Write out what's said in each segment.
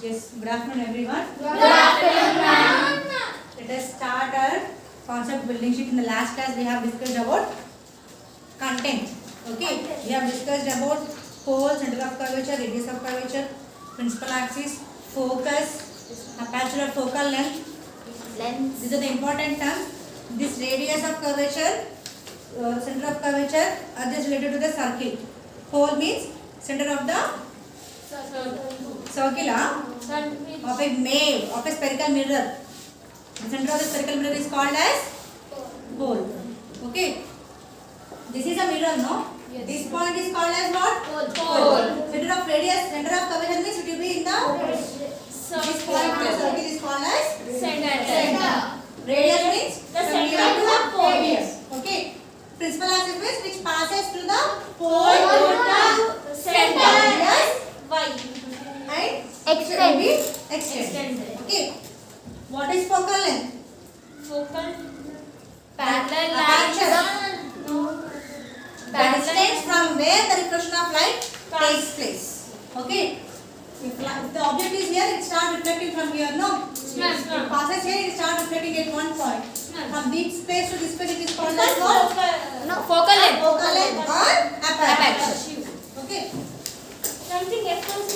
Yes, good afternoon everyone. Good afternoon, ma'am. Let us start our concept building sheet. In the last class we have discussed about content. Okay, we have discussed about pole, center of curvature, radius of curvature, principal axis, focus, aperture or focal length. These are the important terms. This radius of curvature, center of curvature are just related to the circle. Pole means center of the circle of a spherical mirror. The center of the spherical mirror is called as pole. Okay. This is a mirror, no? Yes. This point is called as what? Pole. Center of radius, center of curvature means it will be in the this point of the circle is called as center. Radius means The from center here to of the the pole. radius. Okay. Principal axis means which passes through the pole Pole to to the center. radius Why? and Extend. will be extended. Okay. What is focal length? Focal. Parallel Aperture. lines. No. The distance from where the reflection of light Pass. takes place. Okay. If the object is here, it starts reflecting from here. No. Yes, It ma'am. passes here, it starts reflecting at one point. Ma'am. From this space to this space, it is called as what? Focal length. Focal length or aperture. Aperture. Okay. Something equals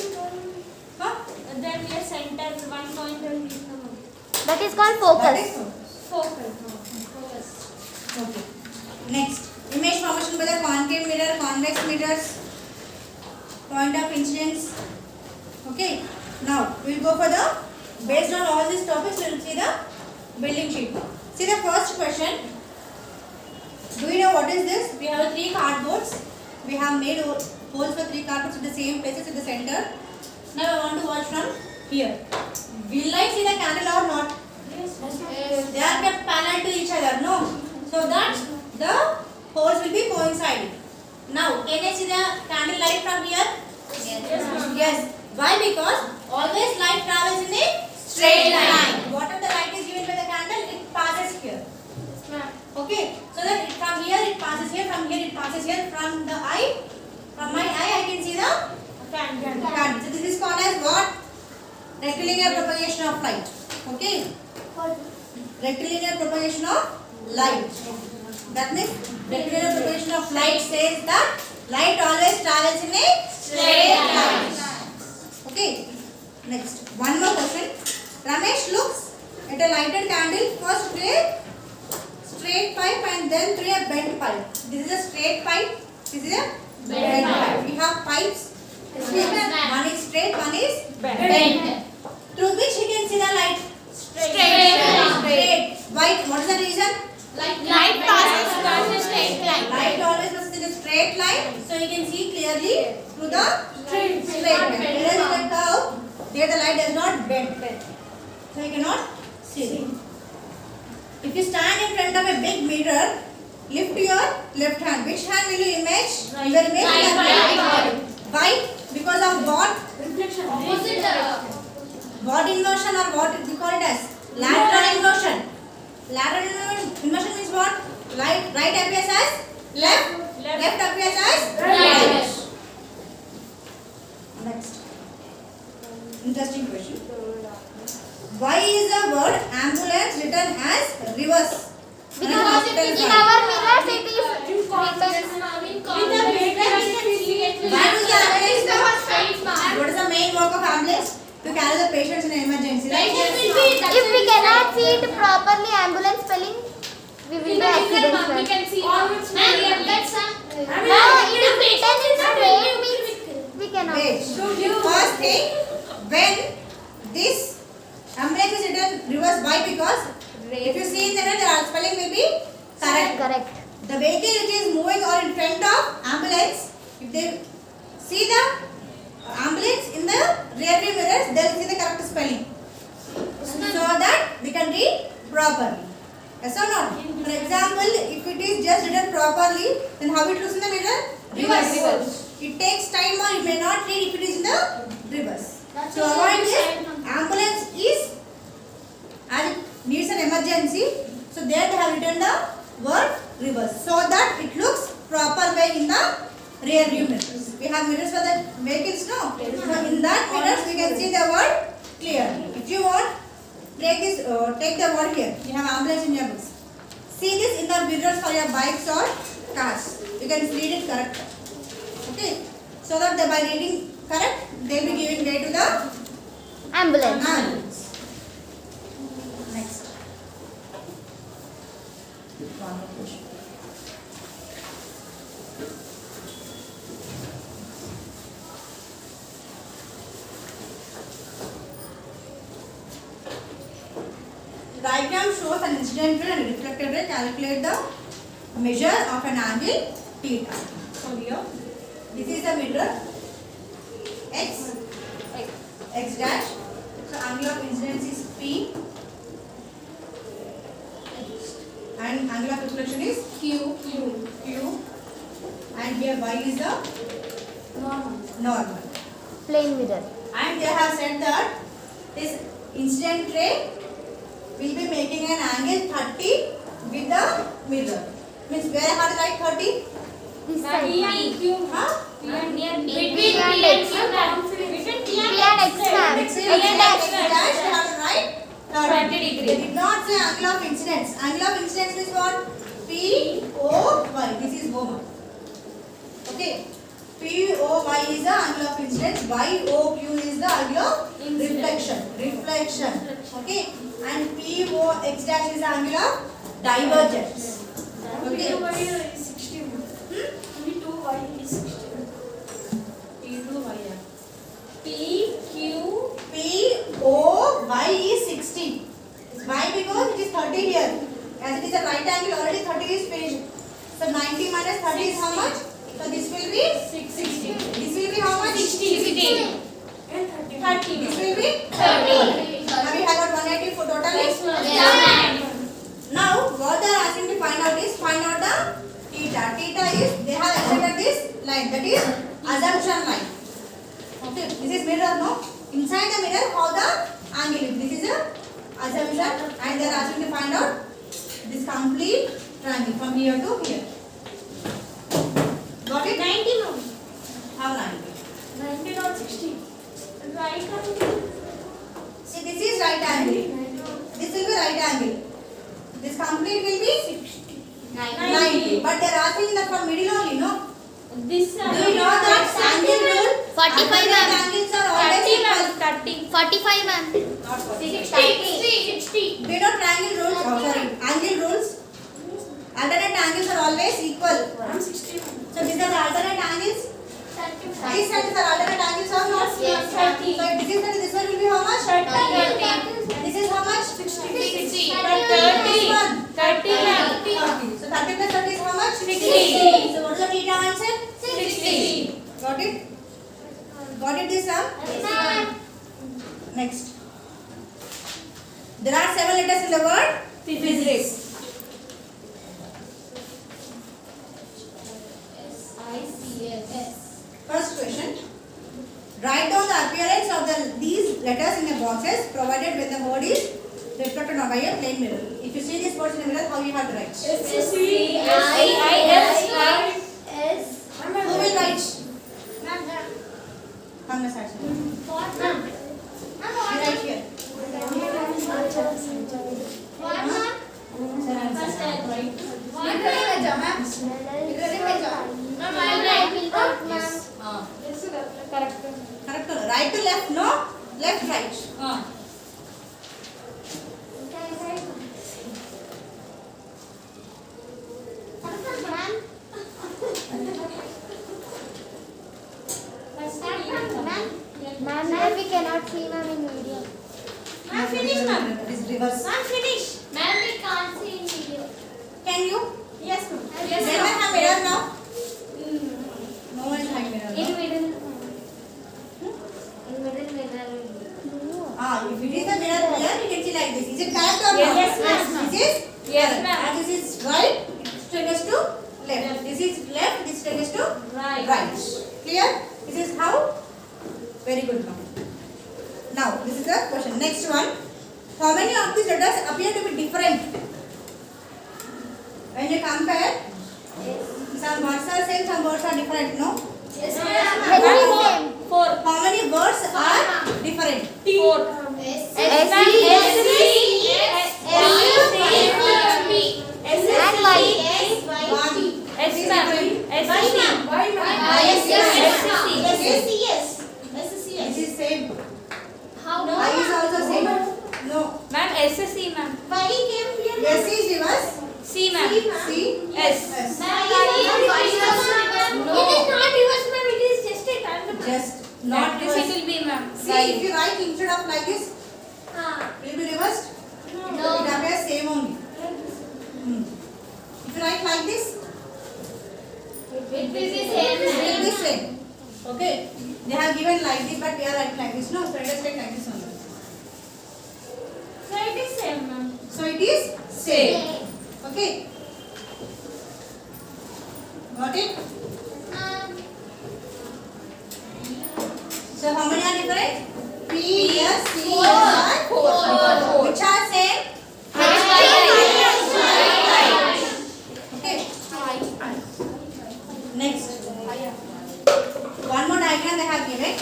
Huh? then we are center one point and That is called That focus. is so. focal. Focus. Okay. Next, image formation by the concave mirror, convex mirrors, point of incidence. Okay. Now we will go for the based on all these topics. We will see the building sheet. See the first question. Do you know what is this? We have three cardboards. We have made holes for three cardboards at the same places at the center. Now I want to watch from here. Will I see the candle or not? They are kept parallel to each other, no? So that the holes will be coinciding. Now, can I see the candle light from here? Yes. Why? Because always light travels in a straight line. Whatever the light is given by the candle, it passes here. Okay. So that from here it passes here, from here it passes here, from the eye, from my eye I can see the candle. So this is called as what? Rectilinear propagation of light. Okay. Rectilinear propagation of light. That means rectilinear propagation of light says that light always travels in a straight line. Okay. Next, one more question. Ramesh looks at a lighted candle first through a straight pipe and then through a bent pipe. This is a straight pipe. This is a bent pipe. We have pipes. One is straight, one is bent. Through which he can see the light. Straight. Why? What is the reason? Light passes straight line. Light always passes in a straight line, so you can see clearly through the straight line. Whereas in a curve, there the light does not bend, so you cannot see. If you stand in front of a big mirror, lift your left hand. Which hand will you image? Right. You will image your Right. right. Why? Because of what? Opposite. What inversion or what we call it as? Lateral inversion. Lateral inversion means what? Right appears as left. Left appears as Right. Next. Interesting question. Why is the word ambulance written as reverse? Because in our mirrors it is written. What is the main work of ambulance? To carry the patients in an emergency. Right? If we cannot see it properly, ambulance spelling, we will do accidents. We can see all its let's Now it is written in straight means we cannot. Wait. First thing, when this ambulance is written reverse, why? Because if you see in the mirror, the spelling will be correct. Correct. The vehicle which is moving or in front of ambulance, if they see the ambulance in the rear view mirrors, they will see the correct spelling, so that we can read properly. Yes or not? For example, if it is just written properly, then how it looks in the mirror? Reverse. It takes time or it may not read if it is in the reverse. So avoid this. Ambulance is as it needs an emergency, so there they have written the word reverse, so that it looks proper way in the rear view mirrors. We have mirrors for the vehicles, no? So in that mirrors we can see the word take the word here. You have ambulance in your books. See this in the mirrors for your bikes or cars. You can read it correct. Okay. So that by reading correct, they will be giving way to the Ambulance. ambulance. Next. One more question. Diagram shows an incident ray and a reflected ray. Calculate the measure of an angle theta. So here, this is the mirror x dash. So angle of incidence is P and angle of reflection is Q. And here y is the normal. Plane mirror. And they have said that this incident ray will be making an angle 30 with the mirror. Means where I have to write 30? This side. Huh? Between and P X. and X. P and X, ma'am. Next X is dash. X dash, I have to write 30 degree. They did not say angle of incidence. Angle of incidence is what? P O Y. This is O. Okay. P O Y is the angle of incidence. Y O Q is the angle of reflection. Okay. And P O X dash is the angle of divergence. Okay. P O Y is 60. Why? Because it is 30 here. As it is a right angle, already 30 is finished. So 90 minus 30 is how much? So this will be 60. This will be how much? 60. This will be 30. Now we have got 180 for total. Now what they are asking to find out is find out the theta. Theta is they have extended this line, that is assumption line. Okay, this is mirror, no? Inside the mirror how the angle is. This is a assumption and they are asking to find out this complete triangle from here to here. Got it? 90 no. How 90? 90 not 60. Right See, this is right angle. This will be right angle. This complete will be 90. But they are asking that from middle only, no? This Do you know that angle rule? 45 alternate ma'am. angles are always equal. 45 ma'am. Not 40. 60. Do you know triangle rules? Oh, sorry. Angle rules. Alternate angles are always equal. So these are the alternate angles. These sides are alternate angles or not? Yes. So if this is 30, this one will be how much? 30. This is how much? 60. This one. 30. So 30 plus 30 is how much? 60. So what is the theta answer? 60. Got it? Got it this sum? Next. There are 7 letters in the word physics. First question. Write down the appearance of these letters in the boxes provided when the word is reflected by a plane mirror. If you see these words in the mirror, how you have to write? Who will write? Come this side. You write here. Correct. Right to left, no? Left, right. Ma'am, we cannot see ma'am in video. It is reverse. Ma'am, we can't see in video. Can you? Yes, ma'am. Then I have mirror now. No one is having mirror. In No? middle. If it is the mirror here, you can see like this. Is it correct or not? Yes, ma'am. This is Yes, correct. ma'am. And this is right, straight as to left. This is left, this straight as to Right. right. Clear? This is how? Very good now. Now, this is the question. Next one. How many of these letters appear to be different? When you compare, some words are same, some words are different, no? Yes, Ma'am. Four. How many words are different? Four. S, S, C, same. How? I is also same. No. Ma'am, S is C, ma'am. Why he came here? S is reverse. C, ma'am. C. S. S. Ma'am, why is reverse? No. It is not reverse, ma'am. It is just a tandem. Just Not not this it reverse. will be, ma'am. See, if you write instead of like this, will it be reversed? No. It appears same only. If you write like this, It will be it same. will be same. Okay. They have given like this, but we are writing like this. No, so let us take like this only. So it is same, ma'am. So it is same. Okay. Got it? So how many are different? P, S, C, S are Four. which are same? Okay. Next. One more diagram they have given.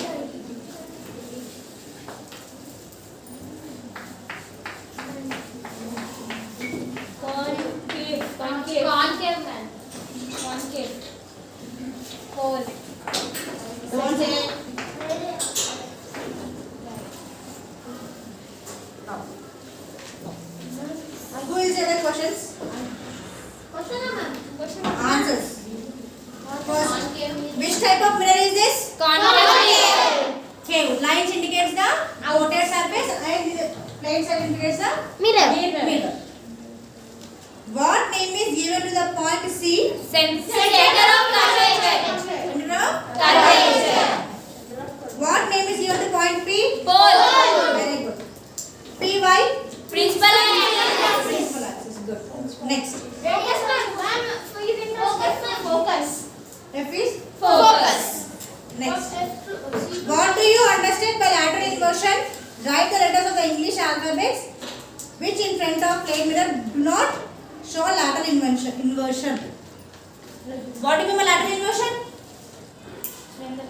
Concave, ma'am. Concave. Hole. Don't say. Who is there are questions? Question, ma'am. Question. Answers. First, Concave. which type of mirror is this? Concave. Okay, lines indicates the outer surface and the plane side indicates the Mirror. mirror. What name is given to the point C? Center of curvature. Center of Curvature. What name is given to point P? Pole. Very good. PY? Principal axis. Principal axis. Good. Next. Focus, ma'am. Focus, ma'am. Focus. F is? Focus. Next. What do you understand by lateral inversion? Write the letters of the English alphabets which in front of plane mirror do not show lateral inversion. What do you mean by lateral inversion?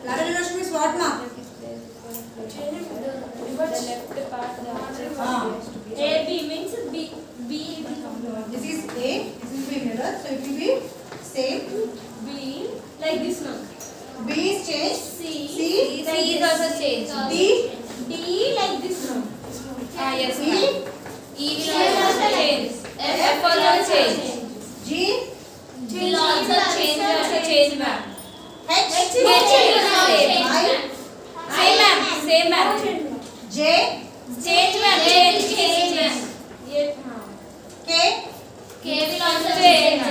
Lateral inversion means what, ma? A, B means B. B. This is A, this is B mirror, so it will be same. B. Like this, no. B is changed. C. C. C is also changed. D. D like this, no. Yes, E. ma'am. E will also change. F also change. G. Will also change, ma'am. H. H will same. I. Same, ma'am. J. Change, ma'am. Change, ma'am. K. K will also change.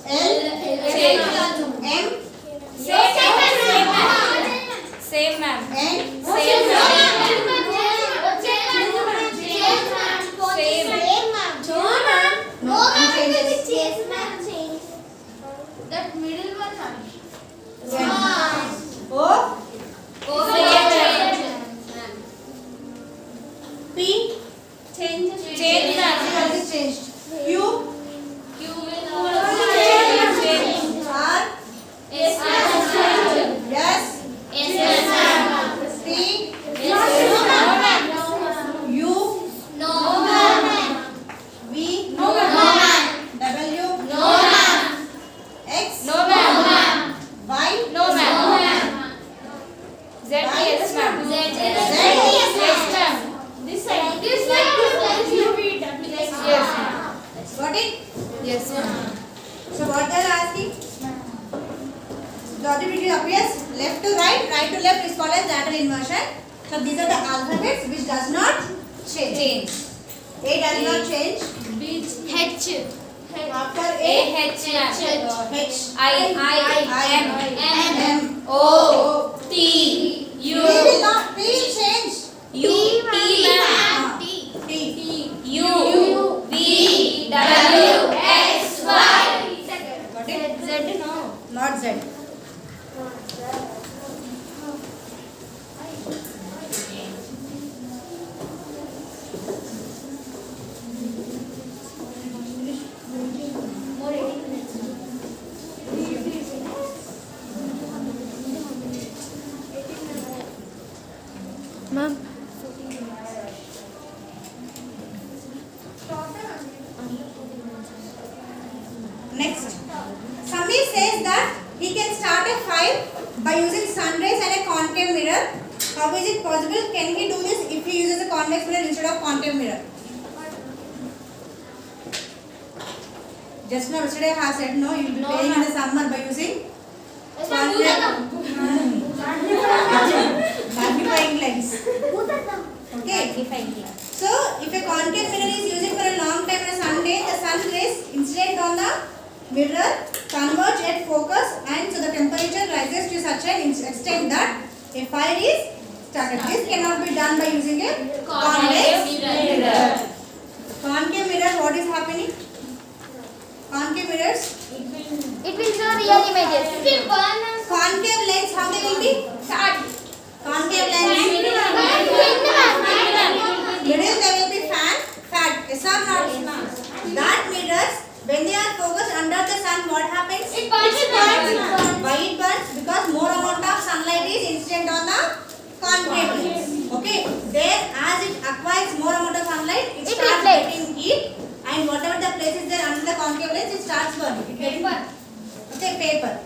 L. Change. M. Same, ma'am. N. Same, ma'am. No, N changes. That middle one, ma'am. O. P. Change, It ma'am. is changed. Q. Q will also change. R. Yes, S. yes, T. ma'am. U. No, ma'am. V. No, ma'am. W. No, ma'am. X. No, ma'am. Y. No, ma'am. Z, Y. yes, ma'am. Z, Yes, ma'am. This side. This side. Yes, ma'am. Got it? Yes, ma'am. So what they are asking? The object appears left to right, right to left is called as lateral inversion. So these are the alphabets which does not change. Change. A does not change. H. After A, A, H, ma'am. H. I, M. M. O, T, P U, will not, P will change. U, T, ma'am. T. U, V, W, X, Y. Got it? Z, no. Not Z. Ma'am. Next. Samir says that he can start a file by using sun rays and a concave mirror. How is it possible? Can he do this if he uses a convex mirror instead of concave mirror? Just now yesterday I have said no, you will be playing in the summer by using magnifying lens. Okay. So if a concave mirror is used for a long time on a sun day, the sun rays incident on the mirror converge at focus, and so the temperature rises to such an extent that a fire is started. This cannot be done by using a convex mirror. Concave mirror, what is happening? Concave mirrors. It will show real images. Concave lens, how they will be? Concave lens. Middle there will be fat. Yes or not? That mirrors, when they are focused under the sun, what happens? It burns. Why it burns? Because more amount of sunlight is incident on the concave lens. Okay. There, as it acquires more amount of sunlight, it starts reflects. getting heat, and whatever the place is there under the concave lens, it starts burning. Okay, paper.